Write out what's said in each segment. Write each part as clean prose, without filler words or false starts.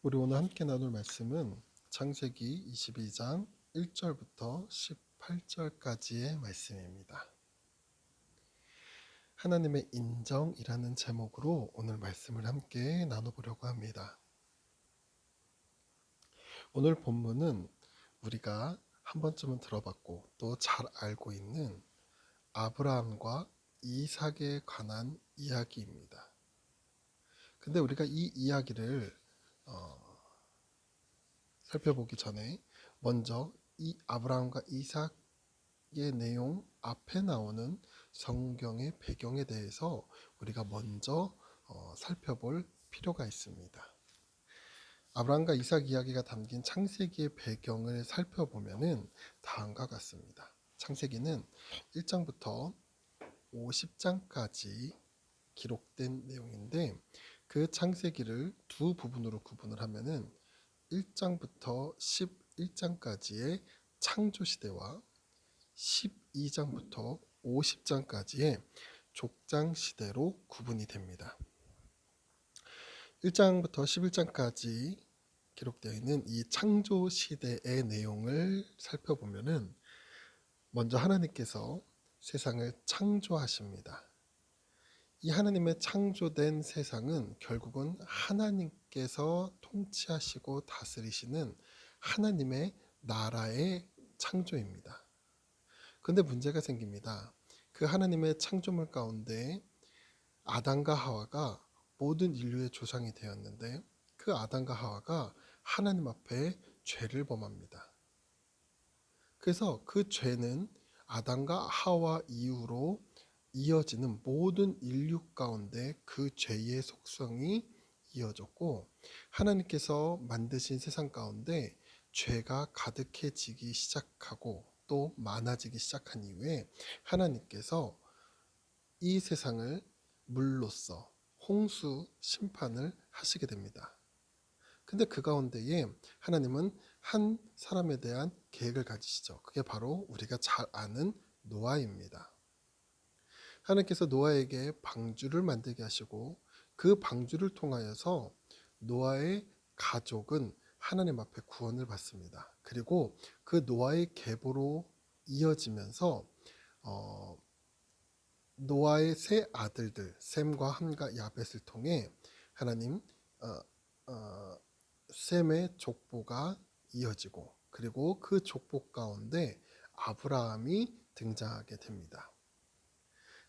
우리 오늘 함께 나눌 말씀은 창세기 22장 1절부터 18절까지의 말씀입니다. 하나님의 인정이라는 제목으로 오늘 말씀을 함께 나눠보려고 합니다. 오늘 본문은 우리가 한 번쯤은 들어봤고 또 잘 알고 있는 아브라함과 이삭에 관한 이야기입니다. 근데 우리가 이 이야기를 살펴보기 전에 먼저 이 아브라함과 이삭의 내용 앞에 나오는 성경의 배경에 대해서 우리가 먼저 살펴볼 필요가 있습니다. 아브라함과 이삭 이야기가 담긴 창세기의 배경을 살펴보면은 다음과 같습니다. 창세기는 1장부터 50장까지 기록된 내용인데 그 창세기를 두 부분으로 구분을 하면은 1장부터 11장까지의 창조시대와 12장부터 50장까지의 족장시대로 구분이 됩니다. 1장부터 11장까지 기록되어 있는 이 창조시대의 내용을 살펴보면은 먼저 하나님께서 세상을 창조하십니다. 이 하나님의 창조된 세상은 결국은 하나님께서 통치하시고 다스리시는 하나님의 나라의 창조입니다. 그런데 문제가 생깁니다. 그 하나님의 창조물 가운데 아담과 하와가 모든 인류의 조상이 되었는데 그 아담과 하와가 하나님 앞에 죄를 범합니다. 그래서 그 죄는 아담과 하와 이후로 이어지는 모든 인류 가운데 그 죄의 속성이 이어졌고 하나님께서 만드신 세상 가운데 죄가 가득해지기 시작하고 또 많아지기 시작한 이후에 하나님께서 이 세상을 물로써 홍수 심판을 하시게 됩니다. 근데 그 가운데에 하나님은 한 사람에 대한 계획을 가지시죠. 그게 바로 우리가 잘 아는 노아입니다. 하나님께서 노아에게 방주를 만들게 하시고 그 방주를 통하여서 노아의 가족은 하나님 앞에 구원을 받습니다. 그리고 그 노아의 계보로 이어지면서 노아의 세 아들들 셈과 함과 야벳을 통해 하나님 셈의 족보가 이어지고 그리고 그 족보 가운데 아브라함이 등장하게 됩니다.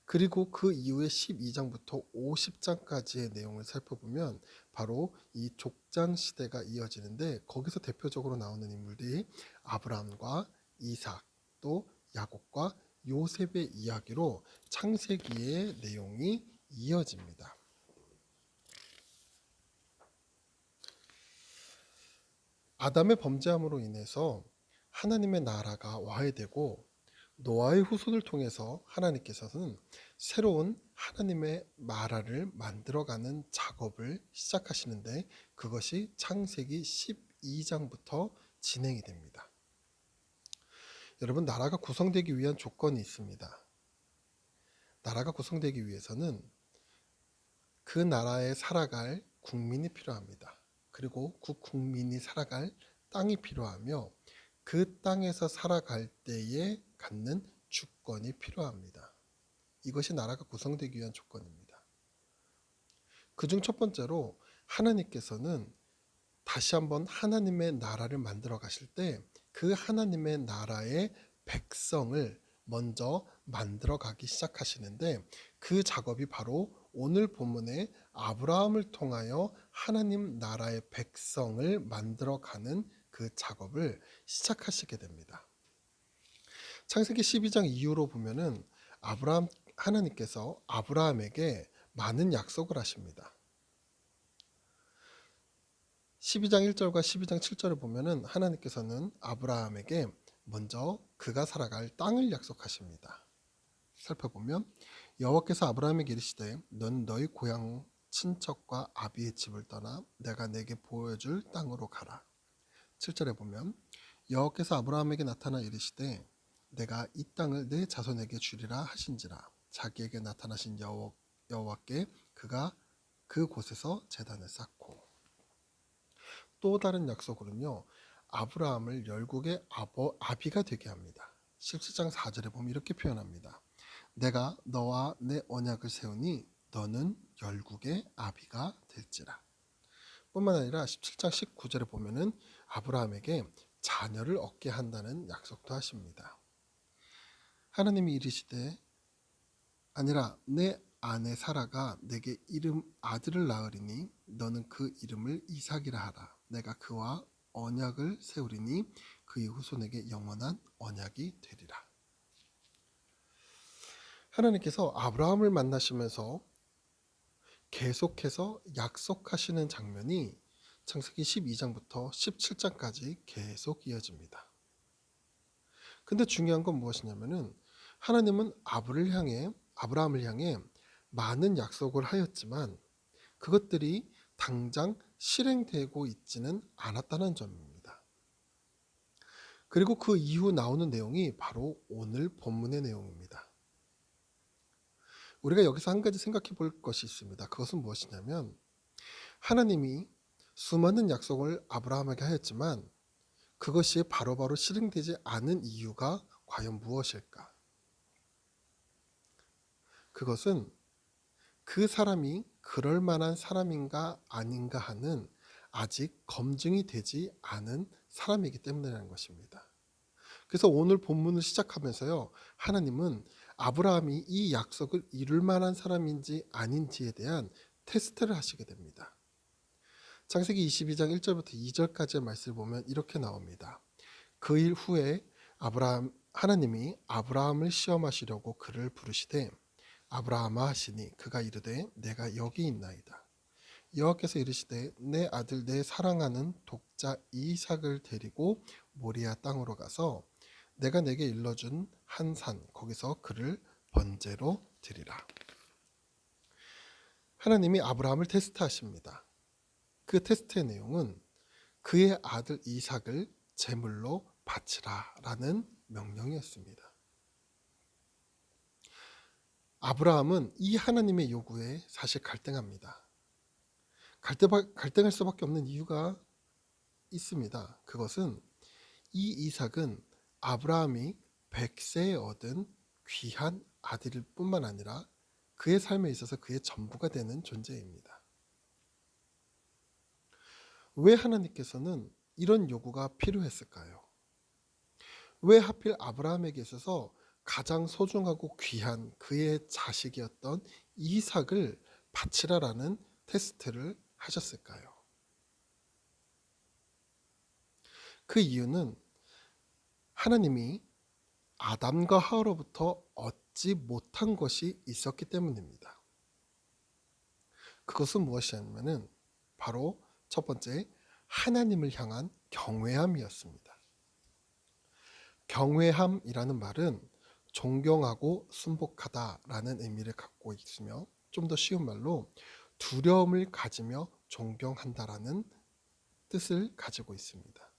그리고 그 이후에 12장부터 50장까지의 내용을 살펴보면 바로 이 족장 시대가 이어지는데 거기서 대표적으로 나오는 인물들이 아브라함과 이삭 또 야곱과 요셉의 이야기로 창세기의 내용이 이어집니다. 아담의 범죄함으로 인해서 하나님의 나라가 와해되고 노아의 후손을 통해서 하나님께서는 새로운 하나님의 나라를 만들어가는 작업을 시작하시는데 그것이 창세기 12장부터 진행이 됩니다. 여러분, 나라가 구성되기 위한 조건이 있습니다. 나라가 구성되기 위해서는 그 나라에 살아갈 국민이 필요합니다. 그리고 그 국민이 살아갈 땅이 필요하며 그 땅에서 살아갈 때에 갖는 주권이 필요합니다. 이것이 나라가 구성되기 위한 조건입니다. 그중 첫 번째로 하나님께서는 다시 한번 하나님의 나라를 만들어 가실 때 그 하나님의 나라의 백성을 먼저 만들어 가기 시작하시는데 그 작업이 바로 오늘 본문에 아브라함을 통하여 하나님 나라의 백성을 만들어가는 그 작업을 시작하시게 됩니다. 창세기 12장 이후로 보면은 하나님께서 아브라함에게 많은 약속을 하십니다. 12장 1절과 12장 7절을 보면은 하나님께서는 아브라함에게 먼저 그가 살아갈 땅을 약속하십니다. 살펴보면 여호와께서 아브라함에게 이르시되 넌 너희 고향 친척과 아비의 집을 떠나 내가 내게 보여줄 땅으로 가라. 7절에 보면 여호와께서 아브라함에게 나타나 이르시되 내가 이 땅을 내 자손에게 주리라 하신지라. 자기에게 나타나신 여호와께 그가 그 곳에서 제단을 쌓고, 또 다른 약속으로는요, 아브라함을 열국의 아비가 되게 합니다. 17장 4절에 보면 이렇게 표현합니다. 내가 너와 내 언약을 세우니 너는 열국의 아비가 될지라. 뿐만 아니라 17장 19절에 보면은 아브라함에게 자녀를 얻게 한다는 약속도 하십니다. 하나님이 이르시되 아니라 내 아내 사라가 내게 아들을 낳으리니 너는 그 이름을 이삭이라 하라. 내가 그와 언약을 세우리니 그의 후손에게 영원한 언약이 되리라. 하나님께서 아브라함을 만나시면서 계속해서 약속하시는 장면이 창세기 12장부터 17장까지 계속 이어집니다. 근데 중요한 건 무엇이냐면은 하나님은 아브라함을 향해 많은 약속을 하였지만 그것들이 당장 실행되고 있지는 않았다는 점입니다. 그리고 그 이후 나오는 내용이 바로 오늘 본문의 내용입니다. 우리가 여기서 한 가지 생각해 볼 것이 있습니다. 그것은 무엇이냐면 하나님이 수많은 약속을 아브라함에게 하였지만 그것이 바로바로 실행되지 않은 이유가 과연 무엇일까? 그것은 그 사람이 그럴 만한 사람인가 아닌가 하는 아직 검증이 되지 않은 사람이기 때문이라는 것입니다. 그래서 오늘 본문을 시작하면서요, 하나님은 아브라함이 이 약속을 이룰 만한 사람인지 아닌지에 대한 테스트를 하시게 됩니다. 창세기 22장 1절부터 2절까지의 말씀을 보면 이렇게 나옵니다. 그 일 후에 하나님이 아브라함을 시험하시려고 그를 부르시되 아브라함아 하시니 그가 이르되 내가 여기 있나이다. 여호와께서 이르시되 내 아들 내 사랑하는 독자 이삭을 데리고 모리아 땅으로 가서 내가 내게 일러준 한 산 거기서 그를 번제로 드리라. 하나님이 아브라함을 테스트하십니다. 그 테스트의 내용은 그의 아들 이삭을 제물로 바치라 라는 명령이었습니다. 아브라함은 이 하나님의 요구에 사실 갈등합니다. 갈등할 수밖에 없는 이유가 있습니다. 그것은 이 이삭은 아브라함이 100세에 얻은 귀한 아들일 뿐만 아니라 그의 삶에 있어서 그의 전부가 되는 존재입니다. 왜 하나님께서는 이런 요구가 필요했을까요? 왜 하필 아브라함에게 있어서 가장 소중하고 귀한 그의 자식이었던 이삭을 바치라라는 테스트를 하셨을까요? 그 이유는 하나님이 아담과 하와로부터 얻지 못한 것이 있었기 때문입니다. 그것은 무엇이냐면은 바로 첫 번째, 하나님을 향한 경외함이었습니다. 경외함이라는 말은 존경하고 순복하다라는 의미를 갖고 있으며 좀 더 쉬운 말로 두려움을 가지며 존경한다라는 뜻을 가지고 있습니다.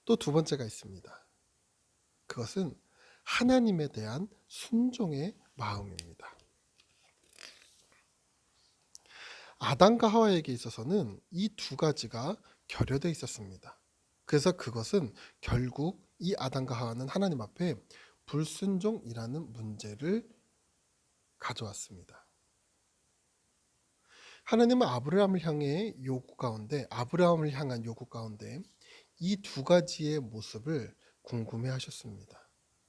또 두 번째가 있습니다. 그것은 하나님에 대한 순종의 마음입니다. 아담과 하와에게 있어서는 이 두 가지가 결여되어 있었습니다. 그래서 그것은 결국 이 아담과 하와는 하나님 앞에 불순종이라는 문제를 가져왔습니다. 하나님은 아브라함을 향한 요구 가운데 이 두 가지의 모습을 궁금해 하셨습니다.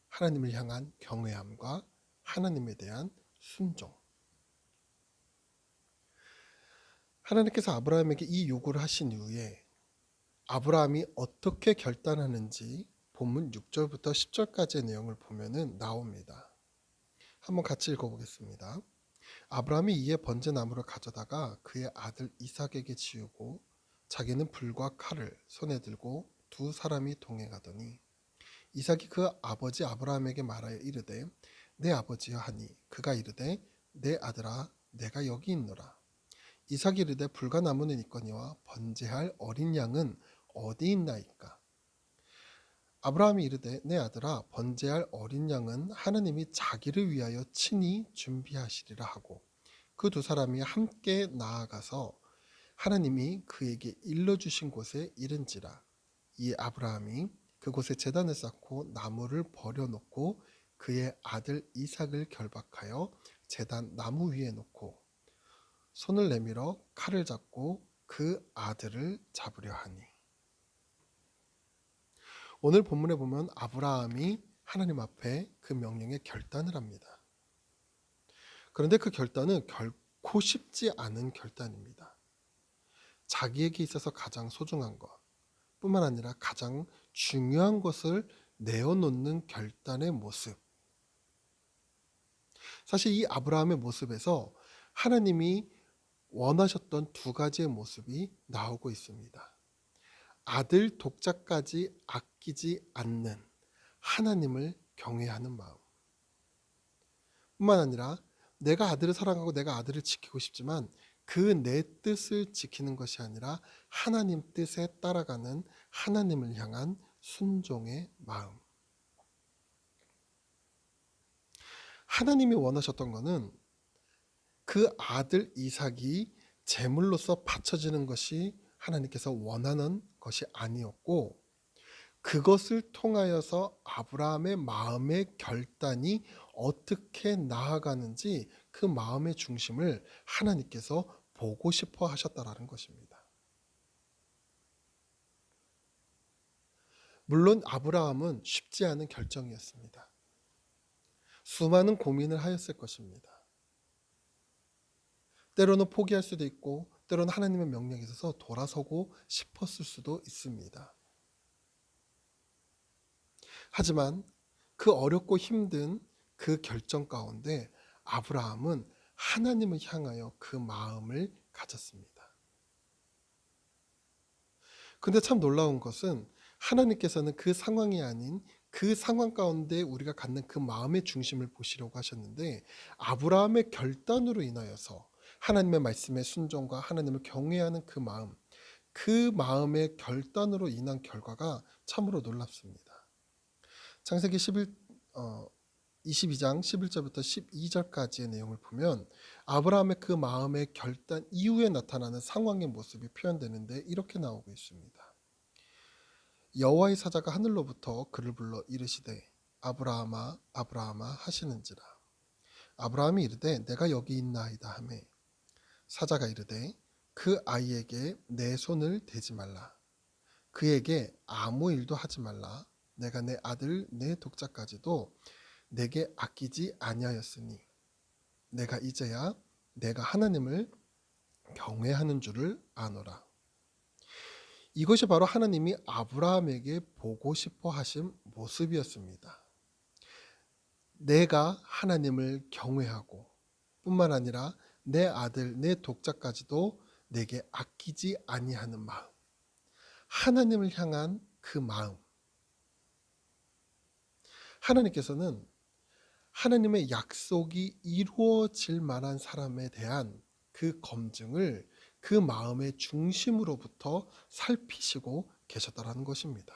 하나님을 향한 경외함과 하나님에 대한 순종. 하나님께서 아브라함에게 이 요구를 하신 이후에 아브라함이 어떻게 결단하는지 본문 6절부터 10절까지의 내용을 보면은 나옵니다. 한번 같이 읽어보겠습니다. 아브라함이 이에 번제 나무를 가져다가 그의 아들 이삭에게 지우고 자기는 불과 칼을 손에 들고 두 사람이 동행하더니 이삭이 그 아버지 아브라함에게 말하여 이르되 내 아버지여 하니 그가 이르되 내 아들아 내가 여기 있노라. 이삭이 이르되 불과 나무는 있거니와 번제할 어린 양은 어디 있나이까. 아브라함이 이르되 내 아들아 번제할 어린 양은 하나님이 자기를 위하여 친히 준비하시리라 하고 그 두 사람이 함께 나아가서 하나님이 그에게 일러주신 곳에 이른지라. 이 아브라함이 그곳에 제단을 쌓고 나무를 버려놓고 그의 아들 이삭을 결박하여 제단 나무 위에 놓고 손을 내밀어 칼을 잡고 그 아들을 잡으려 하니. 오늘 본문에 보면 아브라함이 하나님 앞에 그 명령에 결단을 합니다. 그런데 그 결단은 결코 쉽지 않은 결단입니다. 자기에게 있어서 가장 소중한 것 뿐만 아니라 가장 중요한 것을 내어놓는 결단의 모습. 사실 이 아브라함의 모습에서 하나님이 원하셨던 두 가지의 모습이 나오고 있습니다. 아들 독자까지 아끼지 않는 하나님을 경외하는 마음 뿐만 아니라 내가 아들을 사랑하고 내가 아들을 지키고 싶지만 그 내 뜻을 지키는 것이 아니라 하나님 뜻에 따라가는 하나님을 향한 순종의 마음. 하나님이 원하셨던 것은 그 아들 이삭이 제물로서 바쳐지는 것이 하나님께서 원하는 것이 아니었고 그것을 통하여서 아브라함의 마음의 결단이 어떻게 나아가는지 그 마음의 중심을 하나님께서 보고 싶어 하셨다라는 것입니다. 물론 아브라함은 쉽지 않은 결정이었습니다. 수많은 고민을 하였을 것입니다. 때로는 포기할 수도 있고 때로는 하나님의 명령에 있어서 돌아서고 싶었을 수도 있습니다. 하지만 그 어렵고 힘든 그 결정 가운데 아브라함은 하나님을 향하여 그 마음을 가졌습니다. 근데 참 놀라운 것은 하나님께서는 그 상황이 아닌 그 상황 가운데 우리가 갖는 그 마음의 중심을 보시려고 하셨는데 아브라함의 결단으로 인하여서 하나님의 말씀의 순종과 하나님을 경외하는 그 마음의 결단으로 인한 결과가 참으로 놀랍습니다. 창세기 22장 11절부터 12절까지의 내용을 보면 아브라함의 그 마음의 결단 이후에 나타나는 상황의 모습이 표현되는데 이렇게 나오고 있습니다. 여호와의 사자가 하늘로부터 그를 불러 이르시되 아브라함아 아브라함아 하시는지라. 아브라함이 이르되 내가 여기 있나이다 하매 사자가 이르되 그 아이에게 내 손을 대지 말라. 그에게 아무 일도 하지 말라. 내가 내 아들 내 독자까지도 내게 아끼지 아니하였으니 내가 이제야 내가 하나님을 경외하는 줄을 아노라. 이것이 바로 하나님이 아브라함에게 보고 싶어 하신 모습이었습니다. 내가 하나님을 경외하고 뿐만 아니라 내 아들 내 독자까지도 내게 아끼지 아니하는 마음, 하나님을 향한 그 마음. 하나님께서는 하나님의 약속이 이루어질 만한 사람에 대한 그 검증을 그 마음의 중심으로부터 살피시고 계셨다라는 것입니다.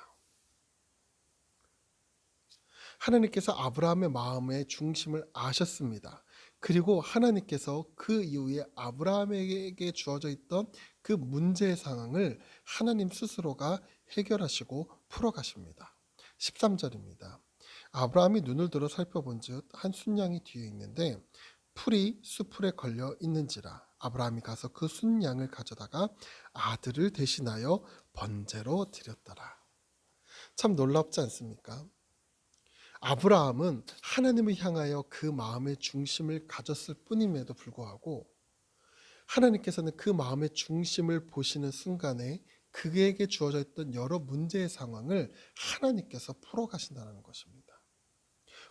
하나님께서 아브라함의 마음의 중심을 아셨습니다. 그리고 하나님께서 그 이후에 아브라함에게 주어져 있던 그 문제의 상황을 하나님 스스로가 해결하시고 풀어가십니다. 13절입니다. 아브라함이 눈을 들어 살펴본즉 한 순양이 뒤에 있는데 풀이 수풀에 걸려 있는지라. 아브라함이 가서 그 순양을 가져다가 아들을 대신하여 번제로 드렸더라. 참 놀랍지 않습니까? 아브라함은 하나님을 향하여 그 마음의 중심을 가졌을 뿐임에도 불구하고 하나님께서는 그 마음의 중심을 보시는 순간에 그에게 주어져 있던 여러 문제의 상황을 하나님께서 풀어가신다는 것입니다.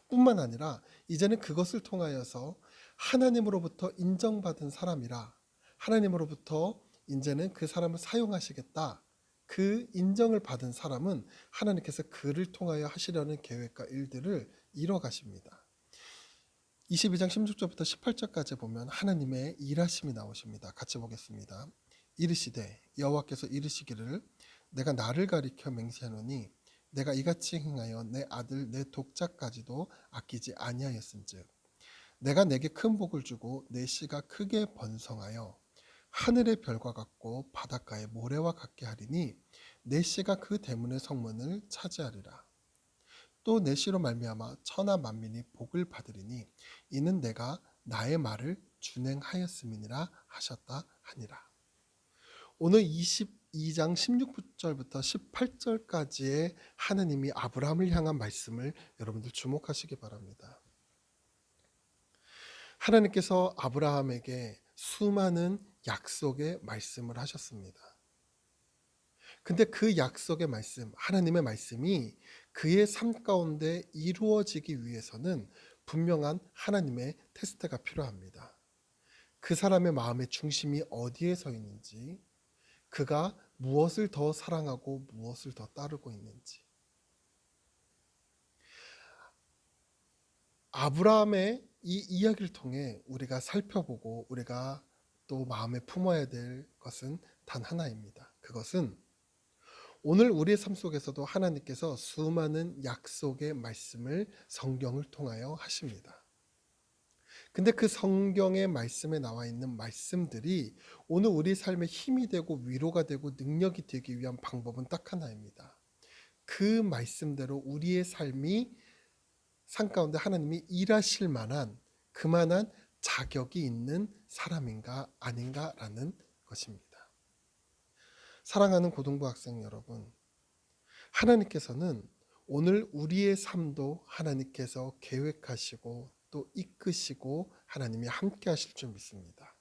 뿐만 아니라 이제는 그것을 통하여서 하나님으로부터 인정받은 사람이라 하나님으로부터 이제는 그 사람을 사용하시겠다. 그 인정을 받은 사람은 하나님께서 그를 통하여 하시려는 계획과 일들을 이뤄가십니다. 22장 16절부터 18절까지 보면 하나님의 일하심이 나오십니다. 같이 보겠습니다. 이르시되 여호와께서 이르시기를 내가 나를 가리켜 맹세하노니 내가 이같이 행하여 내 아들 내 독자까지도 아끼지 아니하였은즉 내가 내게 큰 복을 주고 내 씨가 크게 번성하여 하늘의 별과 같고 바닷가의 모래와 같게 하리니 내 씨가 그 대문의 성문을 차지하리라. 또 내 씨로 말미암아 천하 만민이 복을 받으리니 이는 내가 나의 말을 준행하였음이니라 하셨다 하니라. 오늘 22장 16절부터 18절까지의 하나님이 아브라함을 향한 말씀을 여러분들 주목하시기 바랍니다. 하나님께서 아브라함에게 수많은 약속의 말씀을 하셨습니다. 근데 그 약속의 말씀, 하나님의 말씀이 그의 삶 가운데 이루어지기 위해서는 분명한 하나님의 테스트가 필요합니다. 그 사람의 마음의 중심이 어디에 서 있는지, 그가 무엇을 더 사랑하고 무엇을 더 따르고 있는지. 아브라함의 이 이야기를 통해 우리가 살펴보고 우리가 또 마음에 품어야 될 것은 단 하나입니다. 그것은 오늘 우리의 삶 속에서도 하나님께서 수많은 약속의 말씀을 성경을 통하여 하십니다. 근데 그 성경의 말씀에 나와 있는 말씀들이 오늘 우리 삶에 힘이 되고 위로가 되고 능력이 되기 위한 방법은 딱 하나입니다. 그 말씀대로 우리의 삶이 삶 가운데 하나님이 일하실 만한 그만한 자격이 있는 사람인가 아닌가라는 것입니다. 사랑하는 고등부 학생 여러분, 하나님께서는 오늘 우리의 삶도 하나님께서 계획하시고 또 이끄시고 하나님이 함께 하실 줄 믿습니다.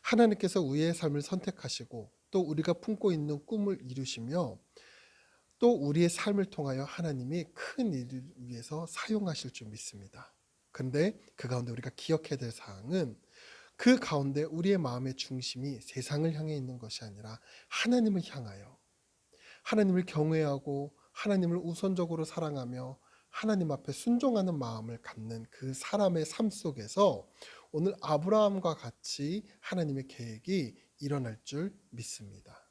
하나님께서 우리의 삶을 선택하시고 또 우리가 품고 있는 꿈을 이루시며 또 우리의 삶을 통하여 하나님이 큰 일을 위해서 사용하실 줄 믿습니다. 그런데 그 가운데 우리가 기억해야 될 사항은 그 가운데 우리의 마음의 중심이 세상을 향해 있는 것이 아니라 하나님을 향하여 하나님을 경외하고 하나님을 우선적으로 사랑하며 하나님 앞에 순종하는 마음을 갖는 그 사람의 삶 속에서 오늘 아브라함과 같이 하나님의 계획이 일어날 줄 믿습니다.